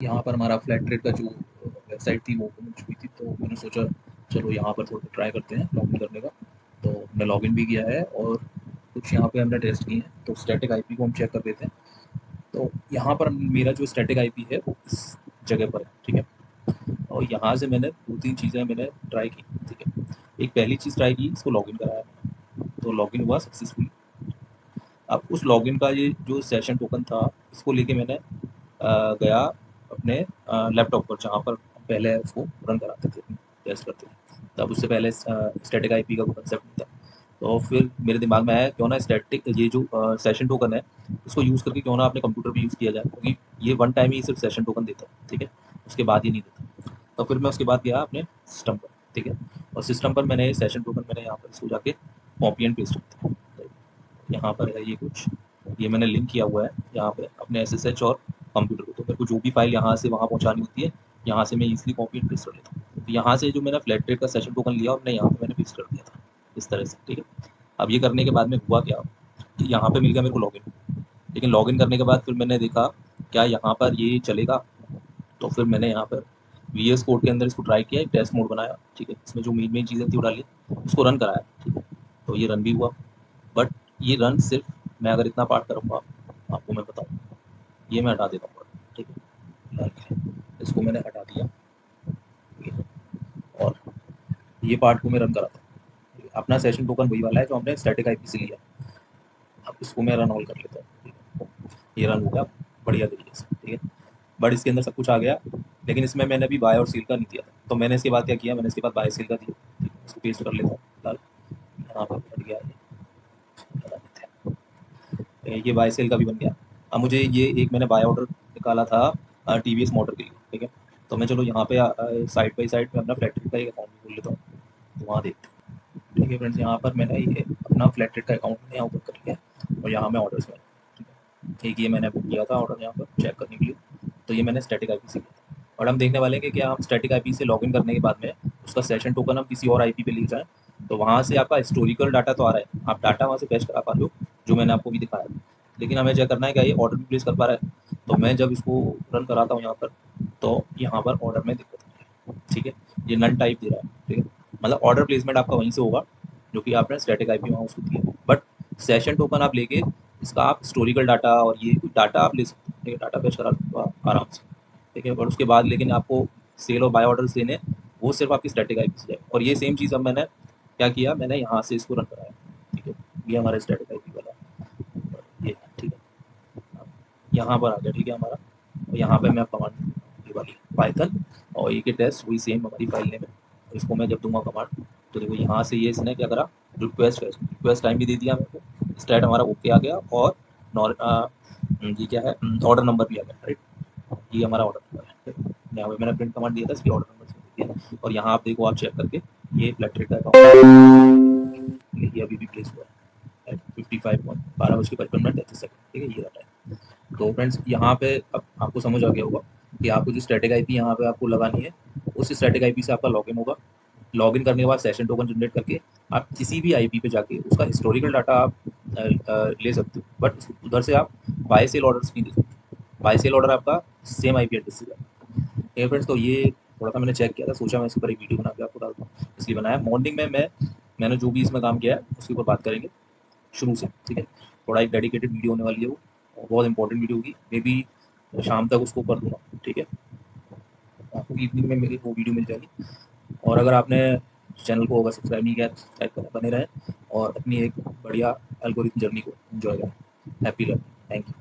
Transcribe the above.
यहाँ पर हमारा फ्लैट रेट का जो वेबसाइट थी वो ओपन हो चुकी थी, तो मैंने सोचा चलो यहाँ पर थोड़ा ट्राई करते हैं लॉगिन करने का। तो हमने लॉगिन भी किया है और कुछ यहाँ पे हमने टेस्ट किए हैं। तो स्टैटिक आईपी को हम चेक कर देते हैं। तो यहाँ पर मेरा जो स्टैटिक आईपी है वो इस जगह पर है, ठीक है। और यहाँ से मैंने 2-3 चीज़ें मैंने ट्राई की, ठीक है। एक पहली चीज़ ट्राई की, इसको लॉगिन कराया मैंने, तो लॉगिन हुआ सक्सेसफुली। अब उस लॉगिन का ये जो सेशन टोकन था, इसको लेके मैंने गया अपने लैपटॉप पर, जहाँ पर पहले उसको रन कराते थे, टेस्ट करते थे। तब उससे पहले स्टैटिक आईपी का कंसेप्ट नहीं था। तो फिर मेरे दिमाग में आया क्यों ना स्टैटिक ये जो सेशन टोकन है, इसको यूज़ करके क्यों ना अपने कंप्यूटर पे यूज़ किया जाए, क्योंकि ये वन टाइम ही सिर्फ सेशन टोकन देता है, ठीक है। उसके बाद ही नहीं देता। तो फिर मैं उसके बाद गया अपने सिस्टम पर, ठीक है। और सिस्टम पर मैंने सेशन टोकन मैंने यहाँ पर इसको जाके कॉपी एंड पेस्ट करता हूँ। यहाँ पर है ये कुछ, ये मैंने लिंक किया हुआ है यहाँ पे अपने एसएसएच और कंप्यूटर को। तो मेरे को जो भी फाइल यहाँ से वहाँ पहुँचानी होती है, यहाँ से मैं ईजिली कॉपी एंड पेस्ट कर लेता हूँ। तो यहाँ से जो मैंने फ्लैट रेट का सेशन टोकन लिया और मैंने यहाँ पे मैंने पेस्ट कर दिया था इस तरह से, ठीक है। अब ये करने के बाद में हुआ क्या कि यहाँ पे मिल गया मेरे को लॉगिन, लेकिन लॉगिन करने के बाद फिर मैंने देखा क्या यहाँ पर ये चलेगा। तो फिर मैंने यहाँ पर वी एस कोड के अंदर इसको ट्राई किया, एक टेस्ट मोड बनाया, ठीक है। इसमें जो मेन मेन चीज़ें थी वो डाली, उसको रन कराया, ठीक है। तो ये रन भी हुआ, बट ये रन सिर्फ मैं अगर इतना पार्ट करूँगा आपको मैं बताऊँ, ये मैं हटा देता हूँ, ठीक है। इसको मैंने हटा दिया, ठीक है। और ये पार्ट को मैं रन कराता हूँ। अपना सेशन टोकन वही वाला है जो हमने स्टैटिक आईपी से लिया। अब इसको मैं रन ऑल कर लेता हूँ, ठीक है। ये रन हो गया बढ़िया तरीके से, ठीक है। बट इसके अंदर सब कुछ आ गया, लेकिन इसमें मैंने अभी बाय और सेल का नहीं दिया था। तो मैंने इसके बाद क्या किया, मैंने इसके बाद बाय सेल का दिया, ठीक है। इसको पेस्ट कर लेता हूँ फिलहाल, यहाँ पर हट गया ये बाय सेल का भी बन गया। अब मुझे ये एक मैंने बाय ऑर्डर निकाला था टी वी एस मोटर के लिए, ठीक है। तो मैं चलो यहाँ पे साइड बाई साइड में अपना फ्लैट रेट का एक अकाउंट भी खोल लेता हूँ, तो वहाँ देखते हैं, ठीक है फ्रेंड्स। यहाँ पर मैंने ये अपना फ्लैट रेट का अकाउंट मैंने यहाँ ओपन कर लिया और यहाँ मैं ऑर्डर्स में, ठीक है। एक ये मैंने बुक किया था ऑर्डर यहाँ पर चेक करने के लिए, तो ये मैंने स्टैटिक आईपी से किया था। और हम देखने वाले हैं कि क्या हम स्टैटिक आईपी से लॉगिन करने के बाद में उसका सेशन टोकन हम किसी और आईपी पे ले जाएं, तो वहाँ से आपका हिस्टोरिकल डाटा तो आ रहा है, आप डाटा वहाँ से फेच करा पा रहे हो, जो मैंने आपको भी दिखाया। लेकिन हमें चेक करना है क्या ये ऑर्डर भी प्लेस कर पा रहा है। तो मैं जब इसको रन कराता हूँ यहाँ पर, तो यहाँ पर ऑर्डर में दिक्कत है, ठीक है। ये नन टाइप दे रहा है, ठीक है। मतलब ऑर्डर प्लेसमेंट आपका वहीं से होगा जो कि आपने स्टैटिक आईपी वहाँ उसको दिया, बट सेशन टोकन आप लेके इसका आप हिस्टोरिकल डाटा और ये डाटा आप ले सकते हैं, ठीक है। डाटा फेच करा आराम से, ठीक है। और उसके बाद लेकिन आपको सेल और बाय ऑर्डर्स लेने, वो सिर्फ आपकी स्टैटिक आईपी से जाए। और ये सेम चीज़ अब मैंने क्या किया, मैंने यहाँ से इसको रन कराया, ठीक है। ये हमारा स्टैटिक आईपी वाला ये, ठीक है। यहाँ पर आ गया, ठीक है हमारा। और यहाँ पे मैं कमांड ये वाली पाइथन और ये के टेस्ट वही सेम हमारी फाइल नेम है। इसको मैं जब दूंगा कमांड, तो देखो यहाँ से ये इसने क्या करा, रिक्वेस्ट टाइम भी दे दिया मेरे को, स्टैट हमारा ओके आ गया, और ये क्या है, ऑर्डर नंबर भी आ गया, राइट। ये हमारा ऑर्डर नंबर है, यहाँ पे मैंने प्रिंट कमांड दिया था, इसकी ऑर्डर नंबर दिया। और यहाँ आप देखो, आप चेक करके ये फ्लैट रेट का अकाउंट ये अभी भी प्लेस हुआ है 55:12:55, ठीक है। ये रहा है। तो फ्रेंड्स यहाँ पे अब आपको समझ आ गया होगा कि आपको जो स्टैटिक आईपी यहाँ पे आपको लगानी है, उस स्टैटिक आईपी से आपका लॉगिन होगा। लॉगिन करने के बाद सेशन टोकन जनरेट करके आप किसी भी आईपी पे जाके उसका हिस्टोरिकल डाटा आप ले सकते हो, बट उधर से आप बाय सेल ऑर्डर्स नहीं दे सकते। बाय सेल ऑर्डर आपका सेम आईपी एड्रेस से जाएगा। ठीक है फ्रेंड्स, तो ये थोड़ा सा मैंने चेक किया था, सोचा मैं इसके ऊपर एक वीडियो बना के आपको डाल दूँ, इसलिए बनाया। मॉर्निंग में मैंने जो भी इसमें काम किया है उसके ऊपर बात करेंगे शुरू से, ठीक है। थोड़ा एक डेडिकेटेड वीडियो होने वाली है वो, और बहुत इंपॉर्टेंट वीडियो होगी। मे बी शाम तक उसको कर दूंगा, ठीक है। आपको इवनिंग में मेरी वो वीडियो मिल जाएगी। और अगर आपने चैनल को अगर सब्सक्राइब नहीं किया तो सब्सक्राइब करें, बने रहें और अपनी एक बढ़िया एल्गोरिथम जर्नी को एंजॉय करें। Happy learning, thank you.